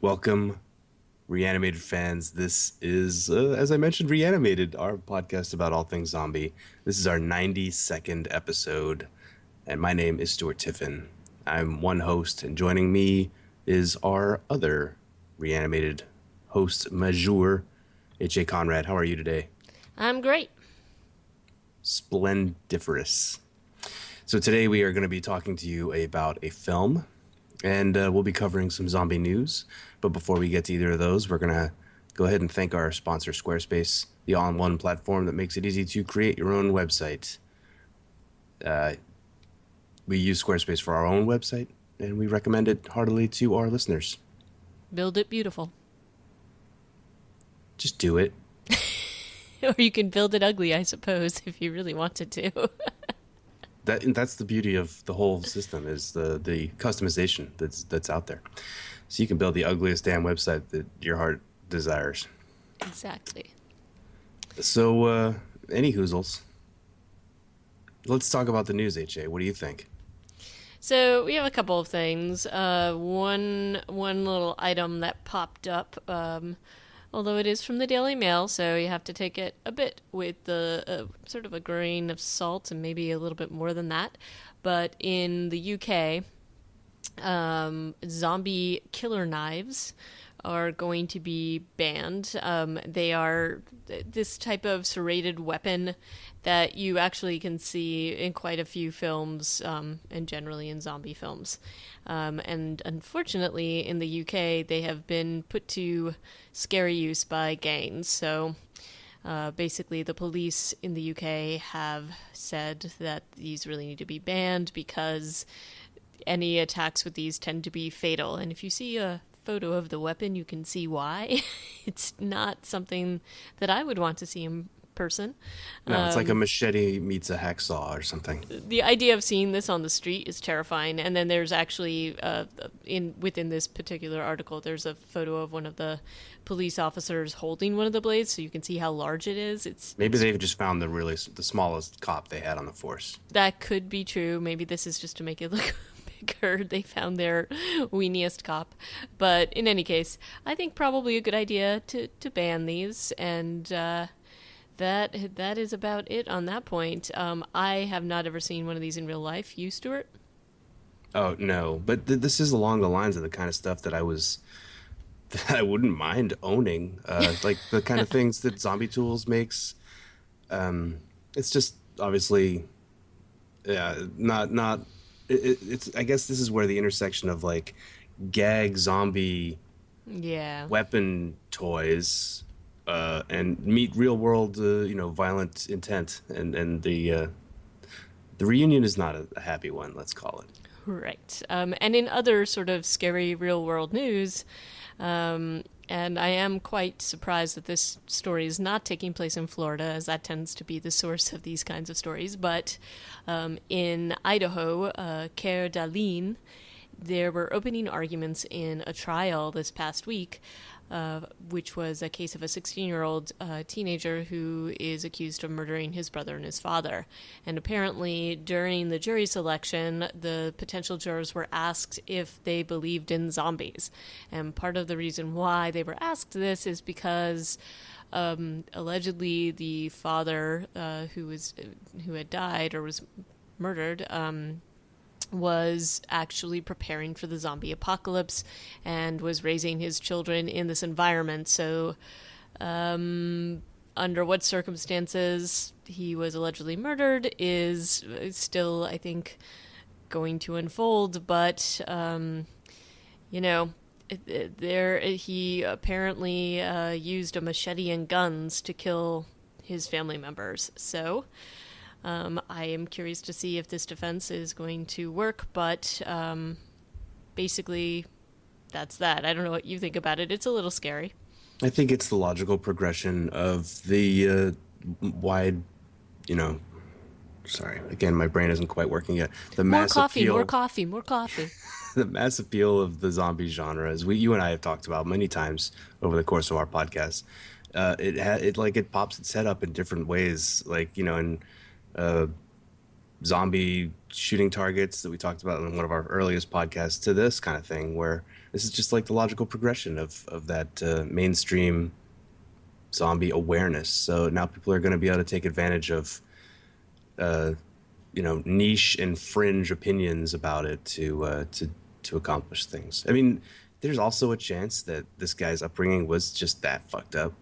Welcome, Reanimated fans. This is, as I mentioned, Reanimated, our podcast about all things zombie. This is our 92nd episode, and my name is Stuart Tiffin. I'm one host, and joining me is our other Reanimated host, Majeur, H.A. Conrad. How are you today? I'm great. Splendiferous. So today we are going to be talking to you about a film, and we'll be covering some zombie news. But before we get to either of those, we're going to go ahead and thank our sponsor, Squarespace, the all-in-one platform that makes it easy to create your own website. We use Squarespace for our own website, and we recommend it heartily to our listeners. Build it beautiful. Just do it. Or you can build it ugly, I suppose, if you really wanted to. That's the beauty of the whole system is the customization that's out there. So you can build the ugliest damn website that your heart desires. Exactly. So, any hoozles. Let's talk about the news, HA. What do you think? So we have a couple of things. One little item that popped up, although it is from the Daily Mail, so you have to take it a bit with the sort of a grain of salt and maybe a little bit more than that. But in the UK, zombie killer knives are going to be banned. They are this type of serrated weapon that you actually can see in quite a few films, and generally in zombie films. And unfortunately, in the UK, they have been put to scary use by gangs. So basically, the police in the UK have said that these really need to be banned because any attacks with these tend to be fatal. And if you see a photo of the weapon, you can see why. It's not something that I would want to see in person. No, it's like a machete meets a hacksaw or something. The idea of seeing this on the street is terrifying. And then there's actually within this particular article, there's a photo of one of the police officers holding one of the blades, so you can see how large it is. Maybe they've just found the smallest cop they had on the force. That could be true. Maybe this is just to make it look bigger. They found their weeniest cop. But in any case, I think probably a good idea to ban these, and that is about it on that point. I have not ever seen one of these in real life. You, Stuart? Oh no, but this is along the lines of the kind of stuff that I wouldn't mind owning, like the kind of things that Zombie Tools makes. It's just obviously, yeah, not. It's I guess this is where the intersection of like gag zombie, weapon toys, and meet real world, violent intent, and the reunion is not a happy one. Let's call it. Right. And in other sort of scary real world news, and I am quite surprised that this story is not taking place in Florida, as that tends to be the source of these kinds of stories. But in Idaho, Coeur d'Alene, there were opening arguments in a trial this past week, which was a case of a 16-year-old teenager who is accused of murdering his brother and his father. And apparently, during the jury selection, the potential jurors were asked if they believed in zombies. And part of the reason why they were asked this is because allegedly the father who had died or was murdered was actually preparing for the zombie apocalypse and was raising his children in this environment. So under what circumstances he was allegedly murdered is still, I think, going to unfold. But, he apparently used a machete and guns to kill his family members. So I am curious to see if this defense is going to work, but basically that's that. I don't know what you think about it. It's a little scary. I think it's the logical progression of the wide, sorry, again, my brain isn't quite working yet. The more coffee. The mass appeal of the zombie genre, as you and I have talked about many times over the course of our podcast. It pops its head up in different ways, like, in zombie shooting targets that we talked about in one of our earliest podcasts to this kind of thing, where This is just like the logical progression of that mainstream zombie awareness. So now people are going to be able to take advantage of uh, niche and fringe opinions about it to accomplish things. I mean, there's also a chance that this guy's upbringing was just that fucked up.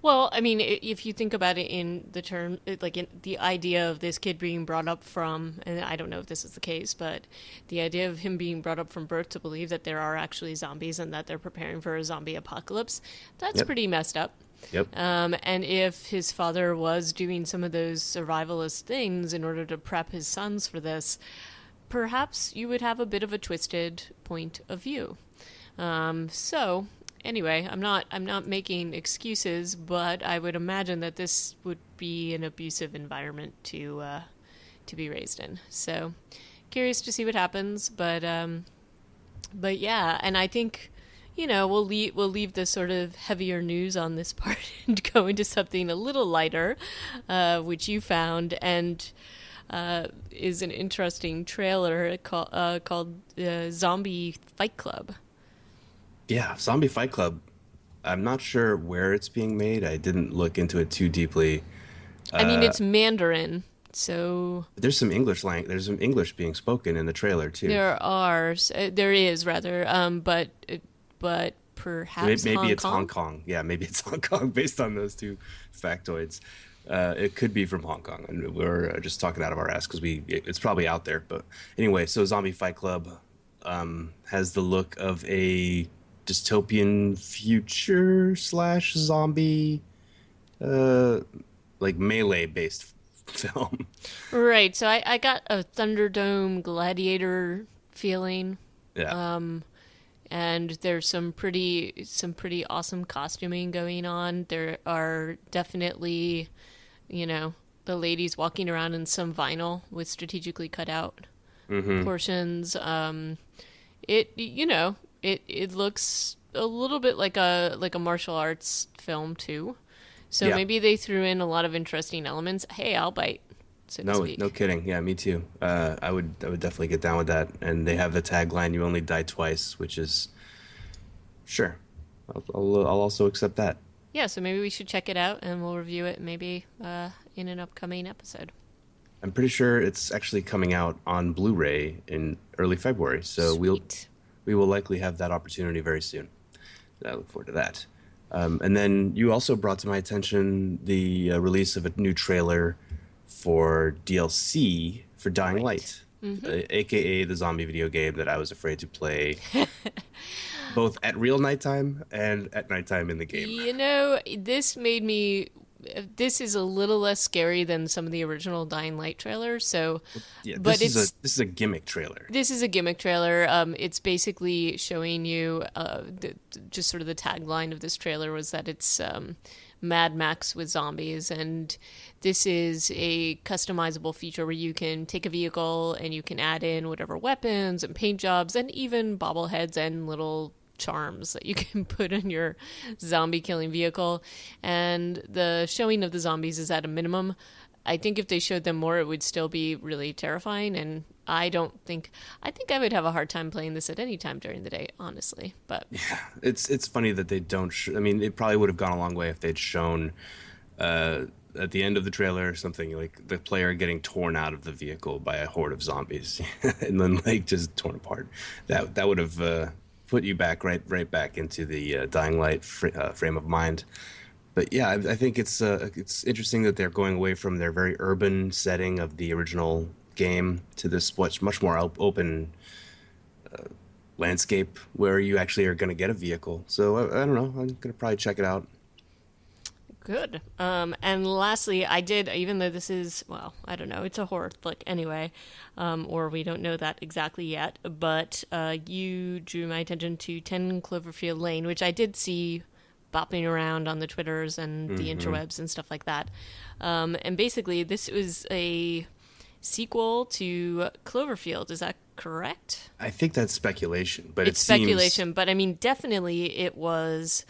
Well, I mean, if you think about it in the term, like in the idea of this kid being brought up from, and I don't know if this is the case, but the idea of him being brought up from birth to believe that there are actually zombies and that they're preparing for a zombie apocalypse, that's Yep. pretty messed up. Yep. And if his father was doing some of those survivalist things in order to prep his sons for this, perhaps you would have a bit of a twisted point of view. So anyway, I'm not making excuses, but I would imagine that this would be an abusive environment to be raised in. So curious to see what happens, but yeah, and I think we'll leave the sort of heavier news on this part and go into something a little lighter, which you found and is an interesting trailer called Zombie Fight Club. Yeah, Zombie Fight Club. I'm not sure where it's being made. I didn't look into it too deeply. I mean, Uh, it's Mandarin, so there's some English being spoken in the trailer too. there is rather, but So perhaps maybe Hong it's Hong Kong. Kong. Yeah, maybe it's Hong Kong based on those two factoids. It could be from Hong Kong, and we're just talking out of our ass because it's probably out there. But anyway, so Zombie Fight Club has the look of a dystopian future slash zombie, uh, like melee based film. Right. So I got a Thunderdome Gladiator feeling. Yeah. And there's some pretty awesome costuming going on. There are definitely, the ladies walking around in some vinyl with strategically cut out Mm-hmm. portions. It looks a little bit like a martial arts film too. So Yeah. maybe they threw in a lot of interesting elements. Hey, I'll bite, so to No, no speak. kidding. Yeah, me too. I would definitely get down with that. And they have the tagline, "You only die twice," which is sure. I'll also accept that. Yeah, so maybe we should check it out and we'll review it maybe in an upcoming episode. I'm pretty sure it's actually coming out on Blu-ray in early February, so Sweet. we will likely have that opportunity very soon. I look forward to that. And then you also brought to my attention the release of a new trailer for DLC for Dying Right. Light, aka the zombie video game that I was afraid to play both at real nighttime and at nighttime in the game. This made me. This is a little less scary than some of the original Dying Light trailers. So, Yeah, but this is a gimmick trailer. this is a gimmick trailer. It's basically showing you just sort of the tagline of this trailer was that it's Mad Max with zombies, and this is a customizable feature where you can take a vehicle and you can add in whatever weapons and paint jobs and even bobbleheads and little charms that you can put on your zombie killing vehicle. And the showing of the zombies is at a minimum. I think if they showed them more, it would still be really terrifying. And I think I would have a hard time playing this at any time during the day, honestly. But It's funny that they don't. I mean, it probably would have gone a long way if they'd shown at the end of the trailer something like the player getting torn out of the vehicle by a horde of zombies, and then like just torn apart. That would have put you back right back into the Dying Light frame of mind. But yeah, I think it's interesting that they're going away from their very urban setting of the original game to this much more open landscape where you actually are going to get a vehicle. So I don't know. I'm going to probably check it out. good. And lastly, I did, even though this is, well, I don't know, it's a horror flick anyway, or we don't know that exactly yet, but you drew my attention to 10 Cloverfield Lane, which I did see bopping around on the Twitters and the interwebs and stuff like that. And basically, this was a sequel to Cloverfield. Is that correct? I think that's speculation, but It's it seems speculation, but I mean, definitely it was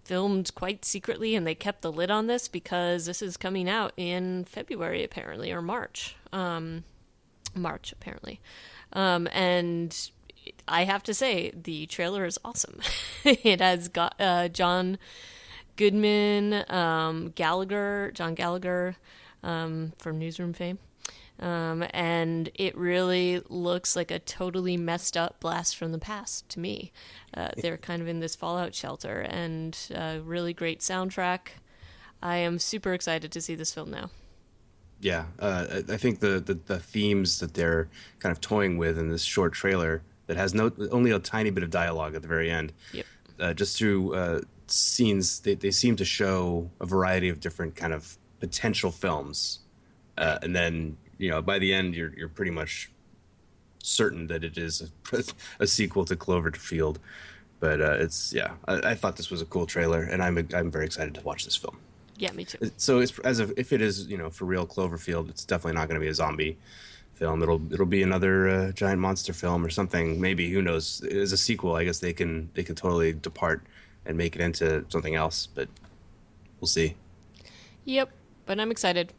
filmed quite secretly, and they kept the lid on this because this is coming out in February, apparently, or March. March, apparently. And I have to say, the trailer is awesome. It has got John Goodman, John Gallagher, from Newsroom fame. And it really looks like a totally messed up blast from the past to me. They're kind of in this fallout shelter, and really great soundtrack. I am super excited to see this film now. Yeah, I think the themes that they're kind of toying with in this short trailer that has no only a tiny bit of dialogue at the very end, Yep. just through scenes, they seem to show a variety of different kind of potential films, and then by the end you're pretty much certain that it is a sequel to Cloverfield. But I thought this was a cool trailer, and I'm very excited to watch this film. Yeah, me too. So it's if it is for real Cloverfield, it's definitely not going to be a zombie film. It'll be another giant monster film or something. Maybe, who knows? As a sequel, I guess they can totally depart and make it into something else. But we'll see. Yep, but I'm excited,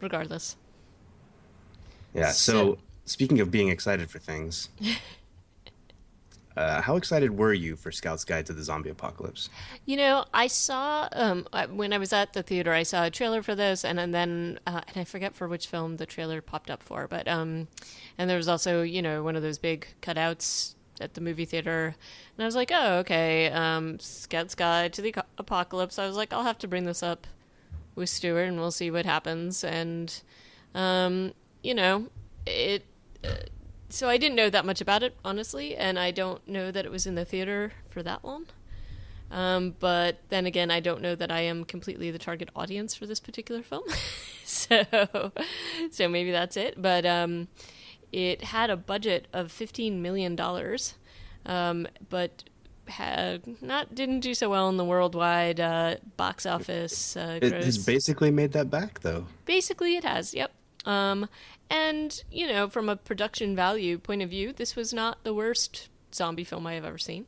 regardless. Yeah. So speaking of being excited for things, how excited were you for Scout's Guide to the Zombie Apocalypse? I saw when I was at the theater, I saw a trailer for this, and then and I forget for which film the trailer popped up for, but and there was also one of those big cutouts at the movie theater, and I was like, oh, okay, Scout's Guide to the Apocalypse. I was like, I'll have to bring this up with Stuart, and we'll see what happens, and it. So I didn't know that much about it, honestly, and I don't know that it was in the theater for that long. But then again, I don't know that I am completely the target audience for this particular film. so maybe that's it. But it had a budget of $15 million, but didn't do so well in the worldwide box office It has gross. basically made that back, though. Basically, it has, yep. And, from a production value point of view, this was not the worst zombie film I have ever seen.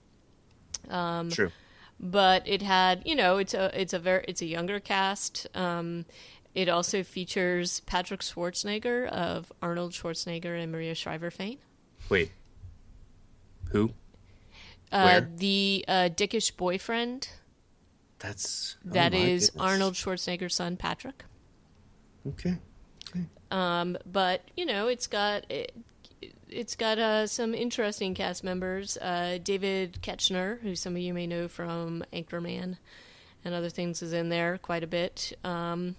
True. But it had, it's a younger cast. It also features Patrick Schwarzenegger of Arnold Schwarzenegger and Maria Shriver fame. Wait. Who? Where? The dickish boyfriend. That my is goodness. Arnold Schwarzenegger's son, Patrick. Okay. But it's got some interesting cast members. David Ketchner, who some of you may know from Anchorman and other things, is in there quite a bit. And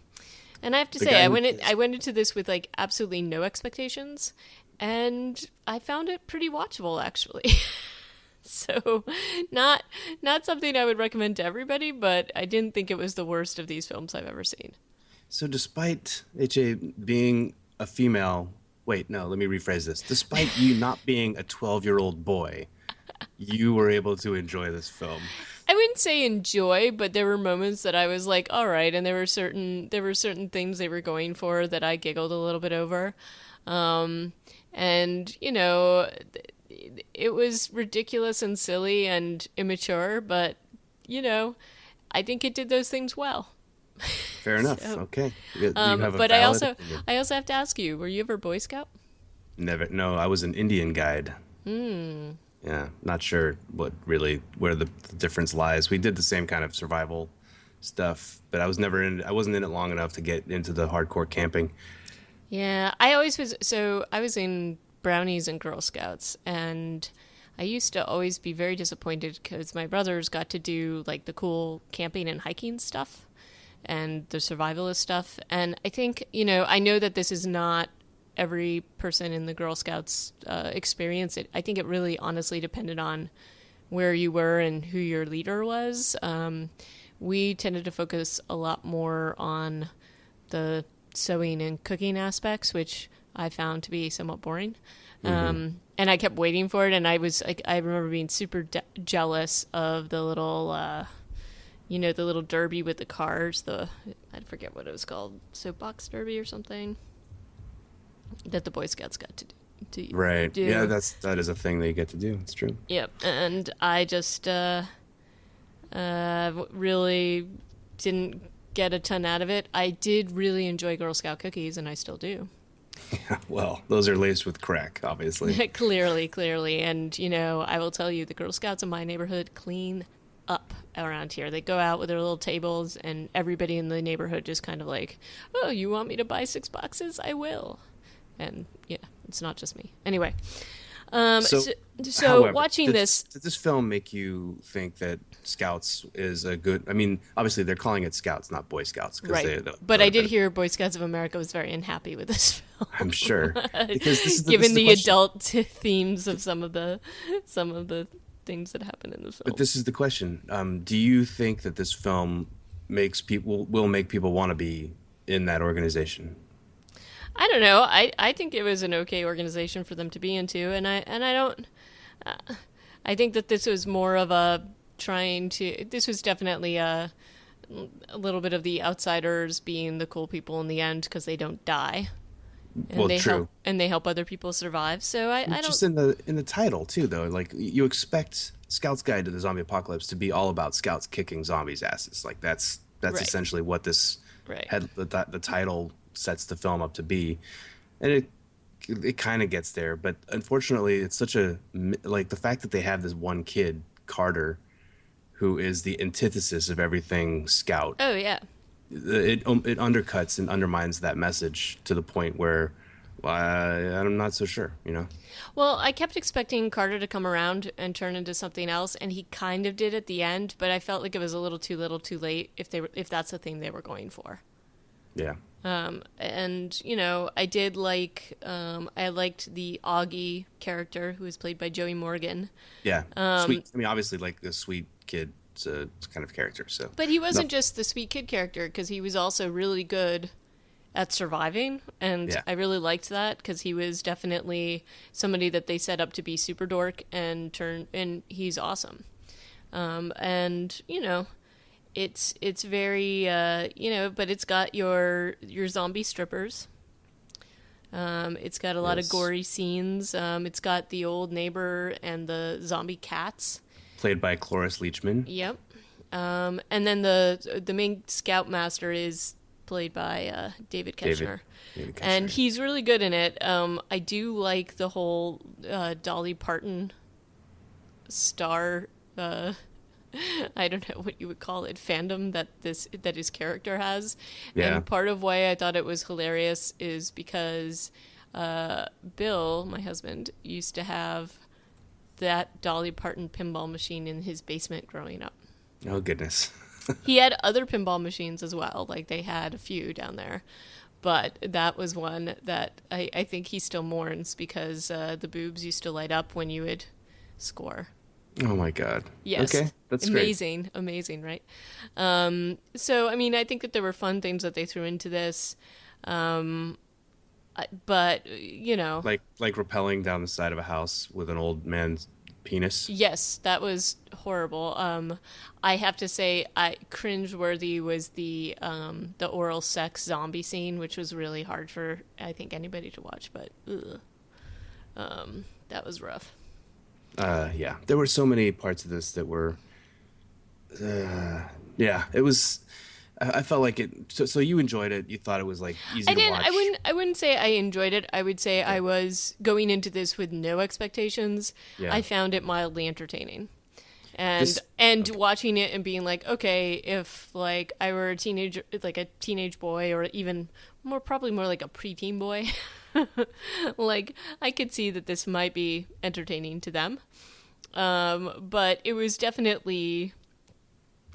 I have to say, I went into this with like absolutely no expectations, and I found it pretty watchable, actually. So, not something I would recommend to everybody, but I didn't think it was the worst of these films I've ever seen. So despite HA being a female, wait, no, let me rephrase this. Despite you not being a 12-year-old boy, you were able to enjoy this film. I wouldn't say enjoy, but there were moments that I was like, all right, and there were certain things they were going for that I giggled a little bit over. And it was ridiculous and silly and immature, but I think it did those things well. Fair enough. Okay. You have a But valid opinion. I also have to ask you, were you ever Boy Scout? Never. No, I was an Indian guide. Yeah, not sure where the difference lies. We did the same kind of survival stuff, but I wasn't in it long enough to get into the hardcore camping. Yeah, I was in Brownies and Girl Scouts, and I used to always be very disappointed because my brothers got to do like the cool camping and hiking stuff and the survivalist stuff. And I think, I know that this is not every person in the Girl Scouts experience. I think it really honestly depended on where you were and who your leader was. We tended to focus a lot more on the sewing and cooking aspects, which I found to be somewhat boring. And I kept waiting for it, and I remember being super jealous of the little the little derby with the cars, I forget what it was called, soapbox derby or something, that the Boy Scouts got to do. Right. Yeah, that is a thing that you get to do. It's true. Yep. And I just really didn't get a ton out of it. I did really enjoy Girl Scout cookies, and I still do. Well, those are laced with crack, obviously. Clearly, clearly. And, I will tell you, the Girl Scouts in my neighborhood clean up around here. They go out with their little tables, and everybody in the neighborhood just kind of like, oh, you want me to buy 6 boxes? I will. And yeah, it's not just me. Anyway, So, so however, watching this, did this film make you think that Scouts is a good? I mean, obviously they're calling it Scouts, not Boy Scouts, because right. they. But I did hear Boy Scouts of America was very unhappy with this I'm film, sure, because this given is the the question. adult themes of some of the things that happen in the But film. this is the question. Do you think that this film makes people will make people want to be in that organization? I don't know. I think it was an okay organization for them to be into, and I don't. I think that this was more of a trying to. This was definitely a little bit of the outsiders being the cool people in the end because they don't die and Well, they help true. other people survive. So I don't. Just in the title too, though. Like you expect Scout's Guide to the Zombie Apocalypse to be all about scouts kicking zombies' asses. Like that's Right. essentially what this Right. the title sets the film up to be, and it kind of gets there. But unfortunately, it's such like the fact that they have this one kid, Carter, who is the antithesis of everything Scout. Oh yeah. It undercuts and undermines that message to the point where, well, I'm not so sure. Well, I kept expecting Carter to come around and turn into something else, and he kind of did at the end. But I felt like it was a little too late if that's the thing they were going for. Yeah. And I did like I liked the Augie character who was played by Joey Morgan. Yeah, sweet. I mean, obviously, like the sweet kid kind of character. So, But he wasn't enough. just the sweet kid character because he was also really good at surviving, and Yeah, I really liked that because he was definitely somebody that they set up to be super dork and he's awesome. And it's very but it's got your zombie strippers. It's got a lot of yes. gory scenes. It's got the old neighbor and the zombie cats. Played by Cloris Leachman. Yep. And then the main scoutmaster is played by David David. Ketchner. David And Koechner. he's really good in it. I do like the whole Dolly Parton star. I don't know what you would call it, fandom that his character has. Yeah. And part of why I thought it was hilarious is because Bill, my husband, used to have that Dolly Parton pinball machine in his basement growing up. Oh goodness. He had other pinball machines as well, like they had a few down there. But that was one that I think he still mourns because the boobs used to light up when you would score. Oh my God. Yes. Okay, that's great. Amazing, amazing, right? So, I mean, I think that there were fun things that they threw into this. But, Like rappelling down the side of a house with an old man's penis. yes, that was horrible. I have to say, cringeworthy was the oral sex zombie scene, which was really hard for, I think, anybody to watch, but ugh. That was rough. Yeah, there were so many parts of this that were. Yeah, it was. I felt like it. So you enjoyed it. You thought it was like easy I to didn't. watch. I wouldn't say I enjoyed it. I would say I Okay. was going into this with no expectations. Yeah. I found it mildly entertaining, and This. and Okay. watching it and being like, okay, if like I were a teenager, like a teenage boy, or even probably more like a preteen boy, like I could see that this might be entertaining to them. But it was definitely,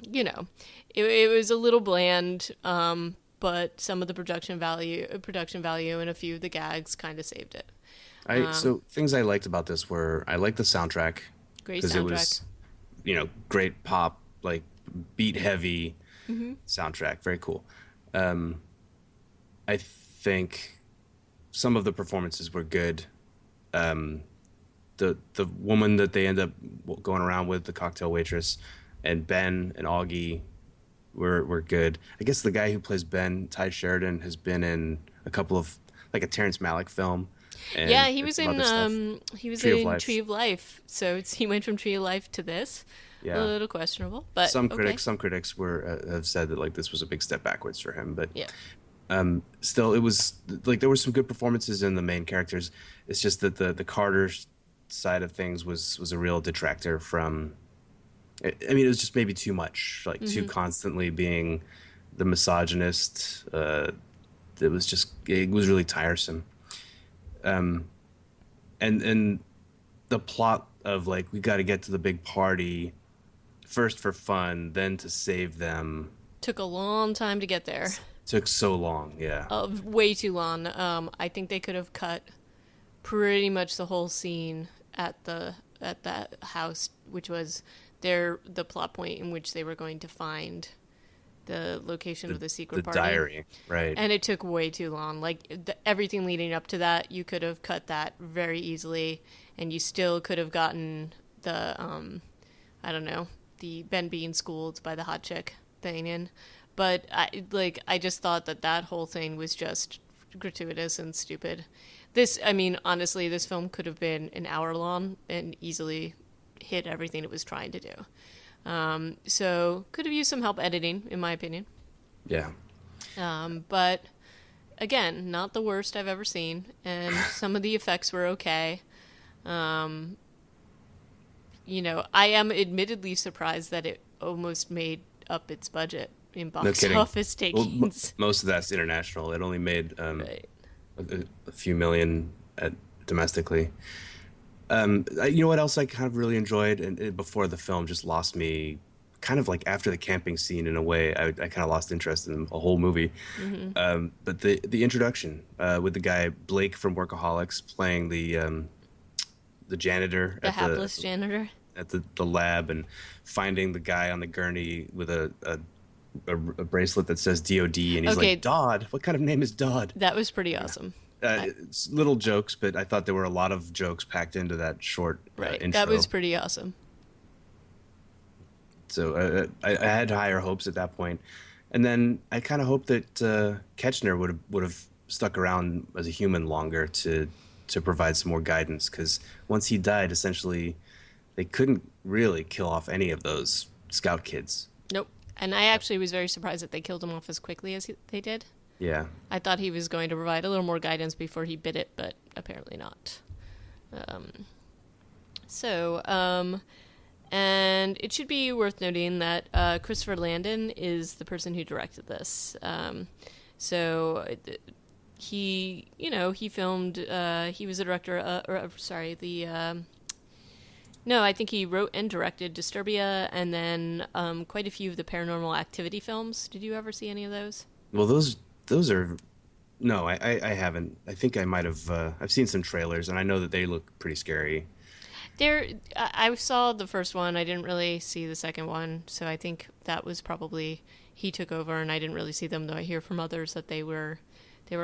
it was a little bland. But some of the production value, and a few of the gags kind of saved it. So things I liked about this were I liked the soundtrack Great because it soundtrack. was, great pop, like beat heavy soundtrack. Very cool. I think some of the performances were good. The woman that they end up going around with, the cocktail waitress, and Ben and Augie were good. I guess the guy who plays Ben, Ty Sheridan, has been in a couple of like a Terrence Malick film. Yeah, he And was some in other stuff. he was Tree of in Life. Tree of Life. So he went from Tree of Life to this. A Yeah. little questionable, but Some okay. critics were have said that like this was a big step backwards for him, but Yeah. Still, it was like there were some good performances in the main characters. It's just that the Carter side of things was a real detractor from. I mean, it was just maybe too much, like too Hmm. constantly being the misogynist. It was really tiresome. And the plot of like we got to get to the big party first for fun, then to save them Took a long time to get there. took so long. Yeah, Way too long. I think they could have cut pretty much the whole scene at that house, which was the plot point in which they were going to find the location of the the secret party. diary, right? And it took way too long. Like everything leading up to that, you could have cut that very easily, and you still could have gotten the I don't know, the Ben being schooled by the hot chick thing in. But I just thought that whole thing was just gratuitous and stupid. I mean, honestly, this film could have been an hour long and easily hit everything it was trying to do. So could have used some help editing, in my opinion. Yeah. But again, not the worst I've ever seen, and some of the effects were okay. I am admittedly surprised that it almost made up its budget in No box kidding. office Well, takings. most of that's international. It only made Right. a few million domestically. You know what else I kind of really enjoyed, and before the film just lost me, kind of like after the camping scene in a way, I kind of lost interest in the whole movie. Hmm. But the introduction with the guy Blake from Workaholics playing the janitor The hapless janitor. at the lab and finding the guy on the gurney with a bracelet that says DOD, and he's Okay, like, Dodd, what kind of name is Dodd? that was pretty awesome. It's little jokes, but I thought there were a lot of jokes packed into that short Right. intro. That was pretty awesome. So I had higher hopes at that point, and then I kind of hoped that Ketchner would have stuck around as a human longer to provide some more guidance, because once he died, essentially, they couldn't really kill off any of those scout kids. Nope. And I actually was very surprised that they killed him off as quickly as they did. Yeah, I thought he was going to provide a little more guidance before he bit it, but apparently not. Um, so, and it should be worth noting that Christopher Landon is the person who directed this. So he filmed. He was a director. No, I think he wrote and directed Disturbia, and then quite a few of the Paranormal Activity films. Did you ever see any of those? well, those are no, I haven't. I think I might have. I've seen some trailers, and I know that they look pretty scary. I saw the first one. I didn't really see the second one, so I think that was probably he took over, and I didn't really see them. Though I hear from others that they were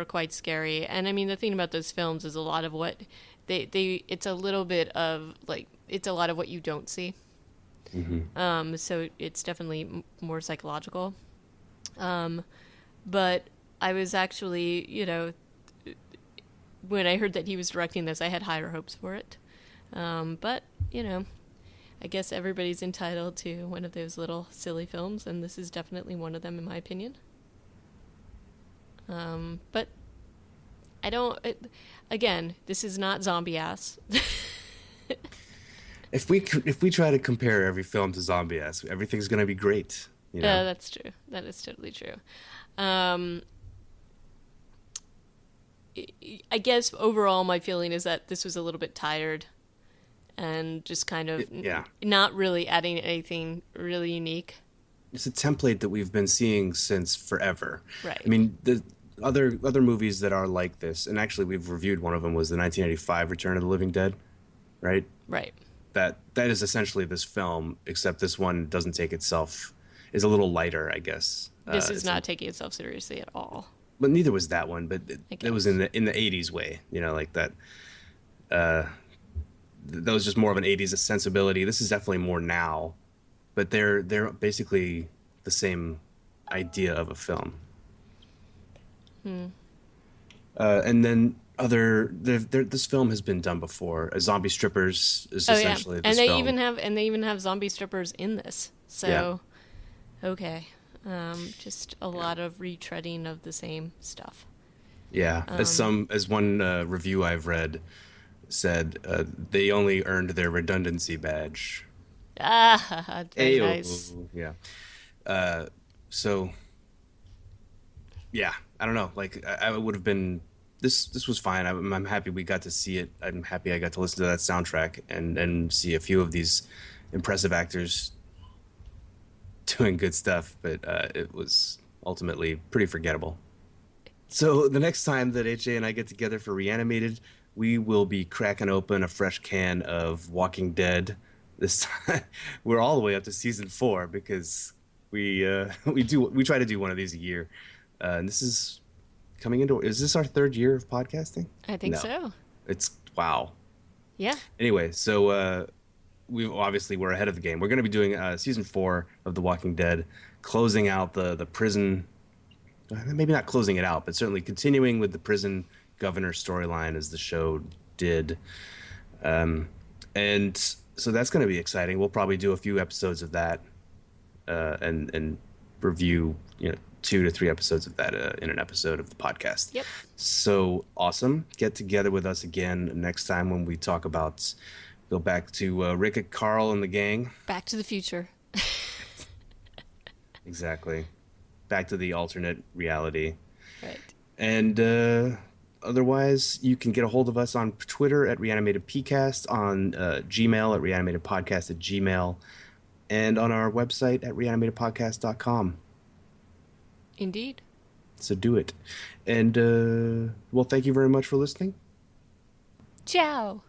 quite scary. And I mean, the thing about those films is a lot of what it's a little bit of like it's a lot of what you don't see. So it's definitely more psychological. But I was actually, when I heard that he was directing this, I had higher hopes for it. But, I guess everybody's entitled to one of those little silly films, and this is definitely one of them, in my opinion. But I don't. Again, this is not zombie ass. If we try to compare every film to Zombie Ass, everything's gonna be great. You know. That's true. That is totally true. Um, I guess overall, my feeling is that this was a little bit tired and just kind of Yeah. not really adding anything really unique. It's a template that we've been seeing since forever. Right. I mean, the other movies that are like this, and actually we've reviewed one of them, was the 1985 Return of the Living Dead, right? Right. That is essentially this film, except this one doesn't take itself is a little lighter, I guess. This is not taking itself seriously at all. But neither was that one. But it was guess. in the 80s way, like that. That was just more of an 80s sensibility. This is definitely more now, but they're basically the same idea of a film. And then this film has been done before. Zombie Strippers is Oh yeah, essentially and this film. they even have zombie strippers in this. So, okay. Just a Yeah. lot of retreading of the same stuff. Yeah, as one review I've read said, they only earned their redundancy badge. Ah, very nice. Ayo. Yeah. Uh, so yeah, I don't know. Like I would have been. This was fine. I'm happy we got to see it. I'm happy I got to listen to that soundtrack and see a few of these impressive actors doing good stuff. But it was ultimately pretty forgettable. So the next time that HA and I get together for Reanimated, we will be cracking open a fresh can of Walking Dead. This time we're all the way up to season 4 because we try to do one of these a year. And this is coming into, is this our third year of podcasting? I think No. so. It's wow. Yeah. Anyway, so we're ahead of the game. We're going to be doing season 4 of The Walking Dead, closing out the prison, maybe not closing it out, but certainly continuing with the prison governor storyline as the show did. And so that's going to be exciting. We'll probably do a few episodes of that, and review, 2 to 3 episodes of that in an episode of the podcast. Yep. So awesome! Get together with us again next time when we talk about, go back to Rick and Carl and the gang. Back to the Future. Exactly. Back to the alternate reality. Right. And otherwise, you can get a hold of us on Twitter at ReanimatedPcast, on Gmail at ReanimatedPodcast@gmail, and on our website at reanimatedpodcast.com. Indeed. So do it. And, well, thank you very much for listening. Ciao.